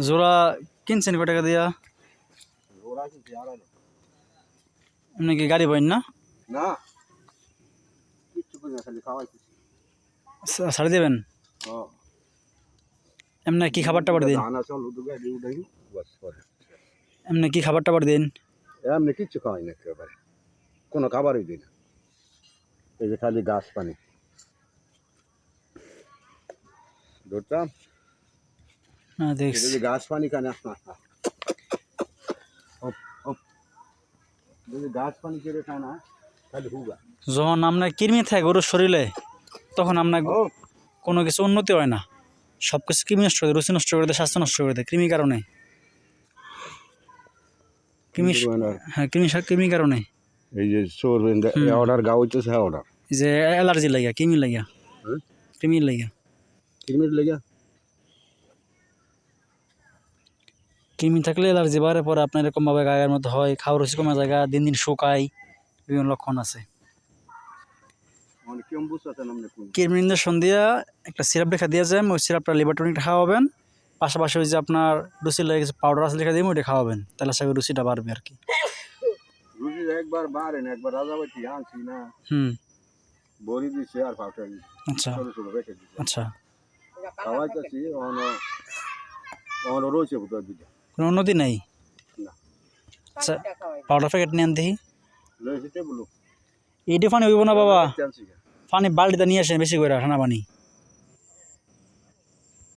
জোড়া কিনছেন কয় টাকা দিয়া? জোড়া কিনছি 2.5 লাখ। এমনি কি গাড়ি বইন না? না কিচ্ছু করি না, খালি খাওয়াইতেছি। ছাড়ি দেবেন? এমনি কি খাবার টাবার দিন? ধান আছে হলুদ গাড়ি উঠাই বাস করে। এমনি কি খাবার টাবার দিন? এমনি কিচ্ছু খাওয়াই না একেবারে, কোনো খাবারই দিই না। এই যে খালি ঘাস পানি ধরতাম, না দেখছি যদি ঘাস পানি খানে যদি ঘাস পানি কেড়ে খায় না খালি হুগা। যখন আপনার কৃমি থাকে গরুর শরীরে তখন আপনার কোনো কিছু উন্নতি হয় না, সব কিছু কৃমি নষ্ট করে দেয়, রুচি নষ্ট করে দেয়, স্বাস্থ্য নষ্ট করে দেয় কৃমির কারণে। কৃমি, হ্যাঁ কৃমির কারণে। এই যে চোর অর্ডার গা হইতেছে, হ্যাঁ অর্ডার এই যে অ্যালার্জি লাগিয়া, কৃমির লাগিয়া, কৃমির লাগিয়া, কিরমির লেগে কৃমি থাকলে অ্যালার্জি বাড়ে, পরে আপনার এরকমভাবে গায়ের মধ্যে হয়, খাওয়ার রুচি কমে জায়গা, দিন দিন শুকায়, বিভিন্ন লক্ষণ আছে। কৃমির ইঞ্জেকশন দিয়া একটা সিরাপ লেখা দিয়ে যান, ওই সিরাপটা লিভার টনিকটা খাওয়াবেন, পাশাপাশি ওই যে আপনার রুচি লেগে কিছু পাউডার আছে লেখা দিবেন, ওইটা খাওয়াবেন, তাহলে আশা করি রুচিটা বাড়বে আর কি। রুচি একবার বাড়ে না, একবার রাজাবাটি আনছি না, বড়ি দিছে আর পাউডার দিছে, আচ্ছা ছোট ছোট রেখে দিছে। আচ্ছা, খাওয়াইতেছি অন রয়েছে বোধহয় দুইটা। কোনো উন্নতি নেই? না আচ্ছা পাউডার প্যাকেট নেন দেখি। লয়েছে টেবুল এইটা পানি হইব না বাবা, আনছি। পানি বালতিতে নিয়ে আসেন বেশি করে ঠান্ডা পানি।